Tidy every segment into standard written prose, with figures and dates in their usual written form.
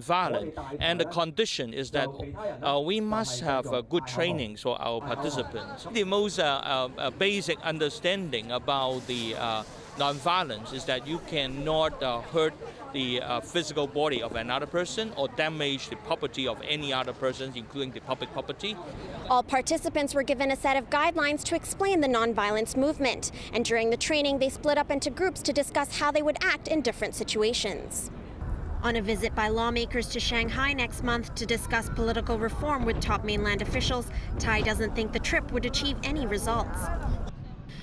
Violent, and the condition is that we must have good training for our participants. The most basic understanding about the non-violence is that you cannot hurt the physical body of another person or damage the property of any other person, including the public property. All participants were given a set of guidelines to explain the non-violence movement, and during the training they split up into groups to discuss how they would act in different situations. On a visit by lawmakers to Shanghai next month to discuss political reform with top mainland officials, Tai doesn't think the trip would achieve any results.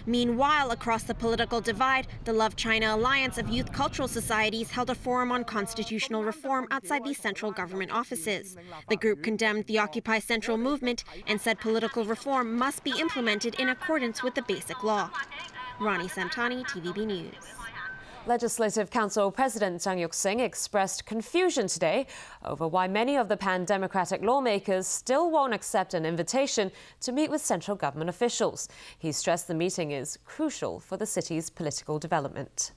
Meanwhile, across the political divide, the Love China Alliance of Youth Cultural Societies held a forum on constitutional reform outside these central government offices. The group condemned the Occupy Central movement and said political reform must be implemented in accordance with the Basic Law. Ronnie Samtani, TVB News. Legislative Council President Zhang Yuxing expressed confusion today over why many of the pan-democratic lawmakers still won't accept an invitation to meet with central government officials. He stressed the meeting is crucial for the city's political development.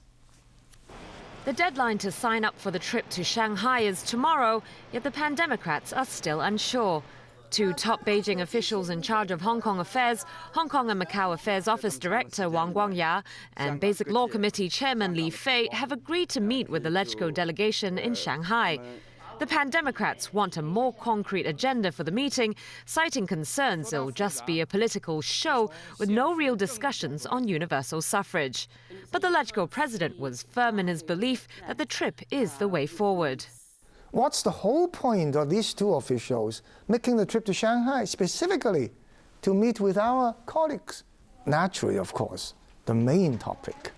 The deadline to sign up for the trip to Shanghai is tomorrow, yet the pan-democrats are still unsure. Two top Beijing officials in charge of Hong Kong affairs, Hong Kong and Macau Affairs Office Director Wang Guangya and Basic Law Committee Chairman Li Fei have agreed to meet with the LegCo delegation in Shanghai. The pan-democrats want a more concrete agenda for the meeting, citing concerns it will just be a political show with no real discussions on universal suffrage. But the LegCo president was firm in his belief that the trip is the way forward. What's the whole point of these two officials making the trip to Shanghai specifically to meet with our colleagues? Naturally, of course, the main topic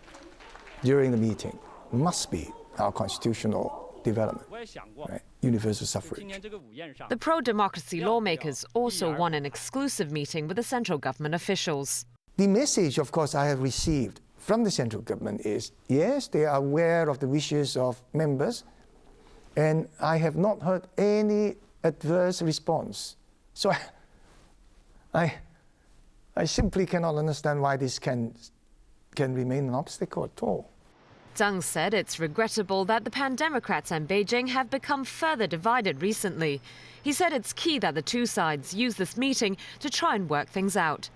during the meeting must be our constitutional development, right? Universal suffrage. The pro-democracy lawmakers also want an exclusive meeting with the central government officials. The message, of course, I have received from the central government is, yes, they are aware of the wishes of members, and I have not heard any adverse response. So I simply cannot understand why this can remain an obstacle at all. Zhang said it's regrettable that the pan-democrats and Beijing have become further divided recently. He said it's key that the two sides use this meeting to try and work things out.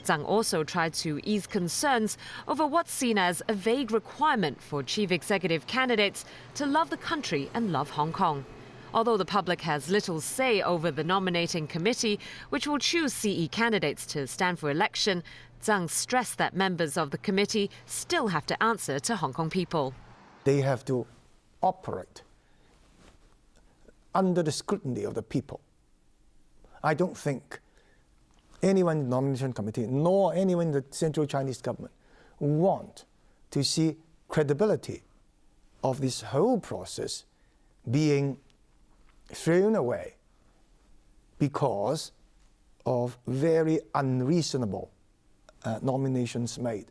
Zhang also tried to ease concerns over what's seen as a vague requirement for chief executive candidates to love the country and love Hong Kong. Although the public has little say over the nominating committee, which will choose CE candidates to stand for election, Zhang stressed that members of the committee still have to answer to Hong Kong people. They have to operate under the scrutiny of the people. I don't think anyone in the nomination committee, nor anyone in the central Chinese government, want to see credibility of this whole process being thrown away because of very unreasonable nominations made.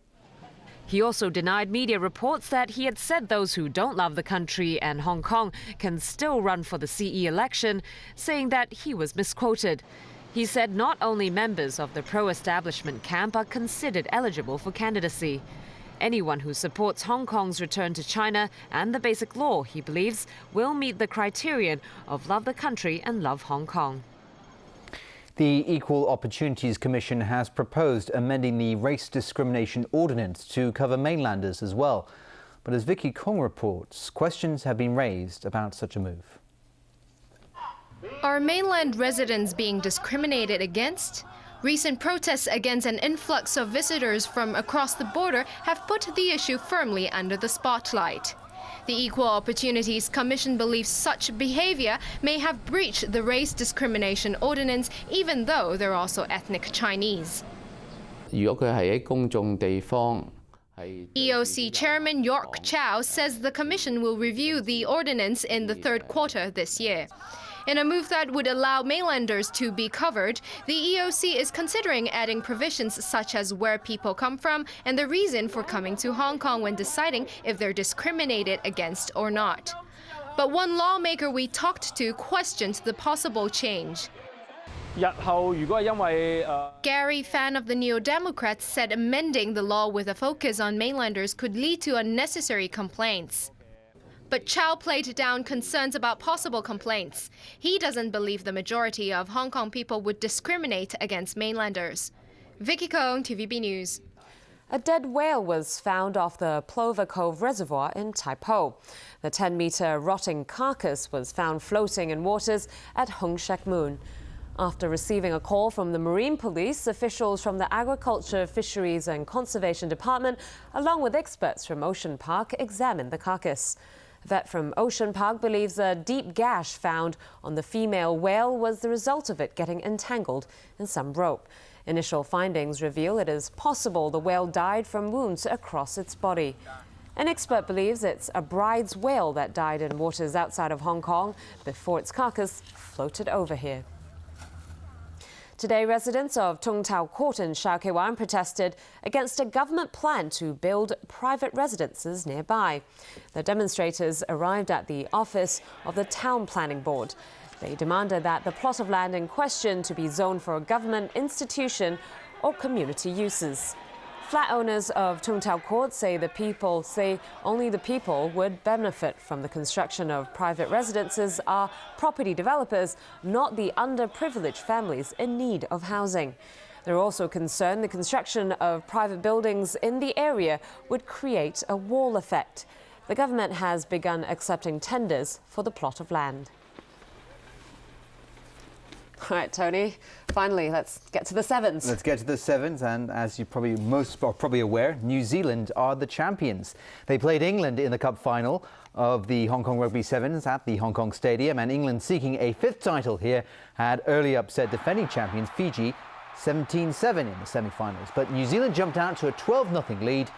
He also denied media reports that he had said those who don't love the country and Hong Kong can still run for the CE election, saying that he was misquoted. He said not only members of the pro-establishment camp are considered eligible for candidacy. Anyone who supports Hong Kong's return to China and the Basic Law, he believes, will meet the criterion of love the country and love Hong Kong. The Equal Opportunities Commission has proposed amending the Race Discrimination Ordinance to cover mainlanders as well. But as Vicky Kong reports, questions have been raised about such a move. Are mainland residents being discriminated against? Recent protests against an influx of visitors from across the border have put the issue firmly under the spotlight. The Equal Opportunities Commission believes such behavior may have breached the Race Discrimination Ordinance, even though they're also ethnic Chinese. EOC Chairman York Chow says the Commission will review the ordinance in the third quarter this year. In a move that would allow mainlanders to be covered, the EOC is considering adding provisions such as where people come from and the reason for coming to Hong Kong when deciding if they're discriminated against or not. But one lawmaker we talked to questioned the possible change. Gary Fan of the Neo Democrats said amending the law with a focus on mainlanders could lead to unnecessary complaints. But Chow played down concerns about possible complaints. He doesn't believe the majority of Hong Kong people would discriminate against mainlanders. Vicky Kong, TVB News. A dead whale was found off the Plover Cove Reservoir in Tai Po. The 10-metre rotting carcass was found floating in waters at Hung Shek Moon. After receiving a call from the Marine Police, officials from the Agriculture, Fisheries and Conservation Department, along with experts from Ocean Park, examined the carcass. A vet from Ocean Park believes a deep gash found on the female whale was the result of it getting entangled in some rope. Initial findings reveal it is possible the whale died from wounds across its body. An expert believes it's a bride's whale that died in waters outside of Hong Kong before its carcass floated over here. Today, residents of Tung Tau Court in Shau Kei Wan protested against a government plan to build private residences nearby. The demonstrators arrived at the office of the Town Planning Board. They demanded that the plot of land in question to be zoned for a government institution or community uses. Flat owners of Tung Tau Court say only the people would benefit from the construction of private residences are property developers, not the underprivileged families in need of housing. They're also concerned the construction of private buildings in the area would create a wall effect. The government has begun accepting tenders for the plot of land. All right, Tony, finally, let's get to the sevens. Let's get to the sevens, and as you most are probably aware, New Zealand are the champions. They played England in the cup final of the Hong Kong Rugby Sevens at the Hong Kong Stadium, and England, seeking a fifth title here, had early upset defending champions Fiji 17-7 in the semi-finals. But New Zealand jumped out to a 12-0 lead.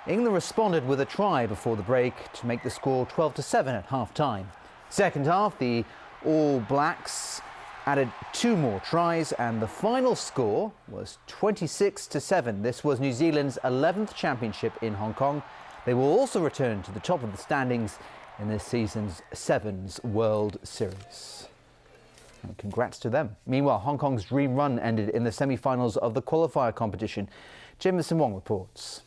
England responded with a try before the break to make the score 12-7 at half-time. Second half, the All Blacks added 2 more tries, and the final score was 26-7. This was New Zealand's 11th championship in Hong Kong. They will also return to the top of the standings in this season's Sevens World Series. And congrats to them. Meanwhile, Hong Kong's dream run ended in the semi-finals of the qualifier competition. Jameson Wong reports.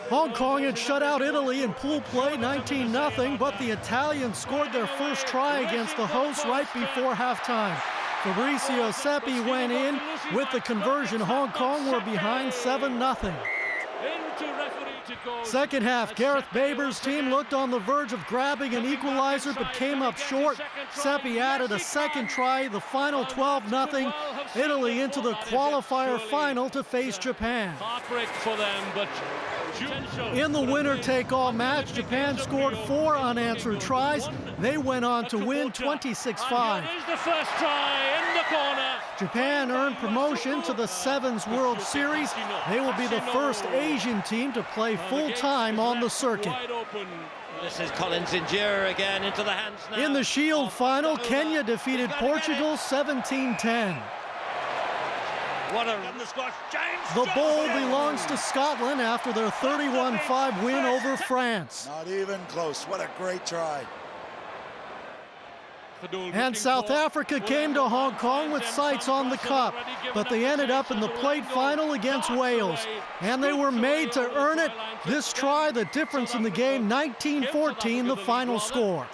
Hong Kong had shut out Italy in pool play 19-0, but the Italians scored their first try against the hosts right before halftime. Fabrizio Seppi went in. With the conversion, Hong Kong were behind 7-0. Second half, Gareth Baber's team looked on the verge of grabbing an equalizer but came up short. Seppi added a second try, the final 12-0. Italy into the qualifier final to face Japan. In the winner-take-all match, Japan scored 4 unanswered tries. They went on to win 26-5. Japan earned promotion to the Sevens World Series. They will be the first Asian team to play full-time on the circuit. This is Collins Injera again into the hands now. In the Shield final, Kenya defeated Portugal 17-10. The bowl belongs to Scotland after their 31-5 win over France. Not even close. What a great try. And South Africa came to Hong Kong with sights on the cup, but they ended up in the plate final against Wales. And they were made to earn it. This try, the difference in the game, 19-14, the final score.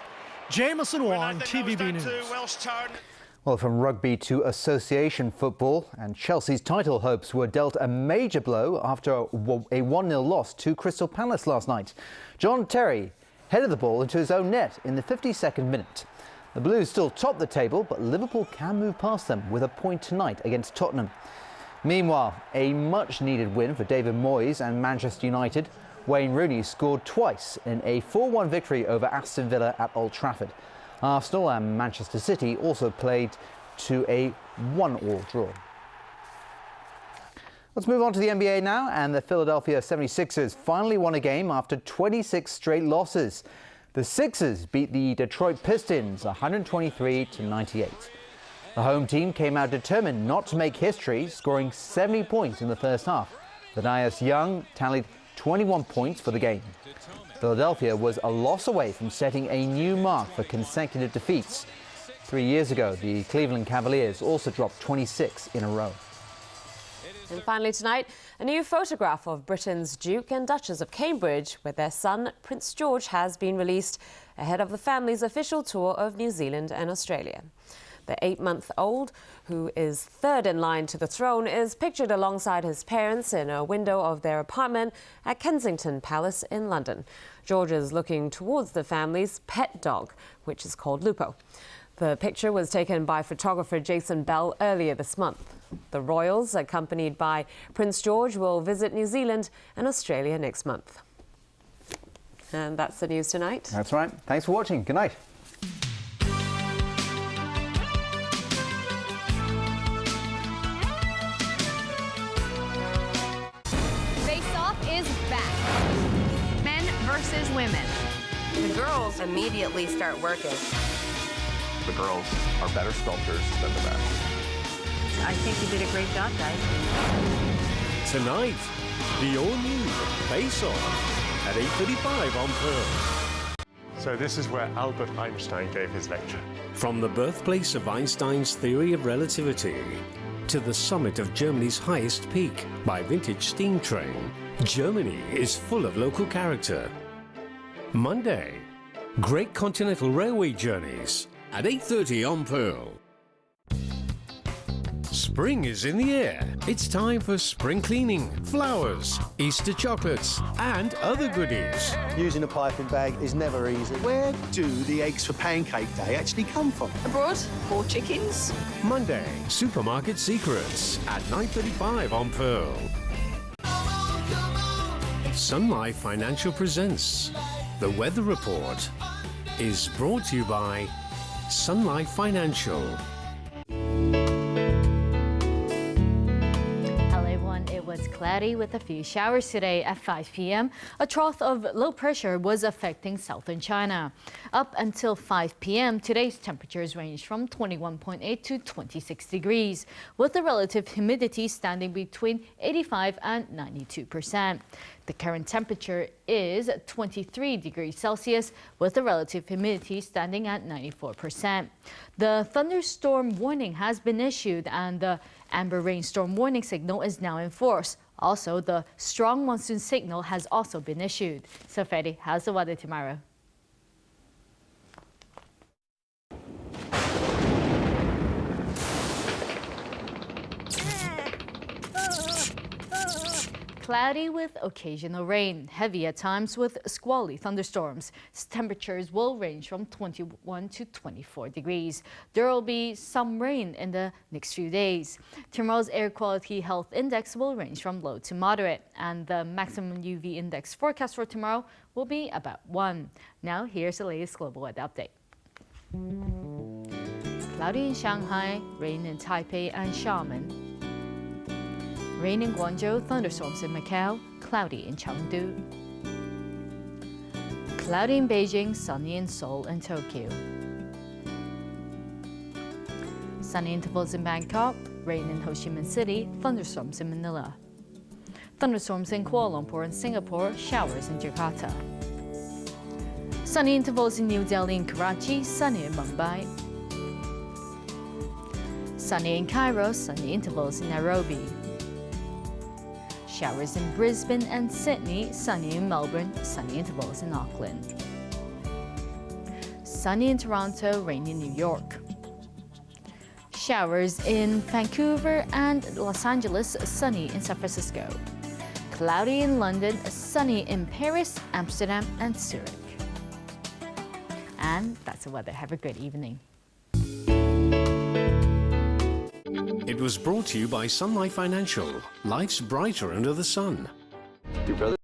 Jameson Wong, TVB News. Well, from rugby to association football, and Chelsea's title hopes were dealt a major blow after a 1-0 loss to Crystal Palace last night. John Terry headed the ball into his own net in the 52nd minute. The Blues still top the table, but Liverpool can move past them with a point tonight against Tottenham. Meanwhile, a much-needed win for David Moyes and Manchester United. Wayne Rooney scored twice in a 4-1 victory over Aston Villa at Old Trafford. Arsenal and Manchester City also played to a 1-1 draw. Let's move on to the NBA now, and the Philadelphia 76ers finally won a game after 26 straight losses. The Sixers beat the Detroit Pistons 123-98. The home team came out determined not to make history, scoring 70 points in the first half. Thaddeus Young tallied 21 points for the game. Philadelphia was a loss away from setting a new mark for consecutive defeats. 3 years ago, the Cleveland Cavaliers also dropped 26 in a row. And finally tonight, a new photograph of Britain's Duke and Duchess of Cambridge with their son, Prince George, has been released ahead of the family's official tour of New Zealand and Australia. The 8-month-old, who is third in line to the throne, is pictured alongside his parents in a window of their apartment at Kensington Palace in London. George is looking towards the family's pet dog, which is called Lupo. The picture was taken by photographer Jason Bell earlier this month. The royals, accompanied by Prince George, will visit New Zealand and Australia next month. And that's the news tonight. That's right. Thanks for watching. Good night. Face Off is back. Men versus women. The girls immediately start working. The girls are better sculptors than the men. I think you did a great job, guys. Tonight, the all-new Face Off at 8:35 on Pearl. So this is where Albert Einstein gave his lecture. From the birthplace of Einstein's theory of relativity to the summit of Germany's highest peak by vintage steam train, Germany is full of local character. Monday, Great Continental Railway journeys at 8:30 on Pearl. Spring is in the air. It's time for spring cleaning, flowers, Easter chocolates, and other goodies. Using a piping bag is never easy. Where do the eggs for Pancake Day actually come from? Abroad, 4 chickens. Monday, Supermarket Secrets at 9:35 on Pearl. Sun Life Financial presents The Weather Report is brought to you by Sun Life Financial. Cloudy with a few showers today at 5 p.m. A trough of low pressure was affecting southern China. Up until 5 p.m., today's temperatures range from 21.8 to 26 degrees, with the relative humidity standing between 85 and 92%. The current temperature is 23 degrees Celsius, with the relative humidity standing at 94%. The thunderstorm warning has been issued, and the amber rainstorm warning signal is now in force. Also, the strong monsoon signal has also been issued. So, Freddie, how's the weather tomorrow? Cloudy with occasional rain, heavy at times with squally thunderstorms. Temperatures will range from 21 to 24 degrees. There will be some rain in the next few days. Tomorrow's air quality health index will range from low to moderate, and the maximum UV index forecast for tomorrow will be about 1. Now here's the latest global weather update. Cloudy in Shanghai, rain in Taipei and Xiamen. Rain in Guangzhou, thunderstorms in Macau, cloudy in Chengdu. Cloudy in Beijing, sunny in Seoul and Tokyo. Sunny intervals in Bangkok, rain in Ho Chi Minh City, thunderstorms in Manila. Thunderstorms in Kuala Lumpur and Singapore, showers in Jakarta. Sunny intervals in New Delhi and Karachi, sunny in Mumbai. Sunny in Cairo, sunny intervals in Nairobi. Showers in Brisbane and Sydney, sunny in Melbourne, sunny intervals in Auckland. Sunny in Toronto, rainy in New York. Showers in Vancouver and Los Angeles, sunny in San Francisco. Cloudy in London, sunny in Paris, Amsterdam and Zurich. And that's the weather. Have a good evening. It was brought to you by Sun Life Financial. Life's brighter under the sun. Your brother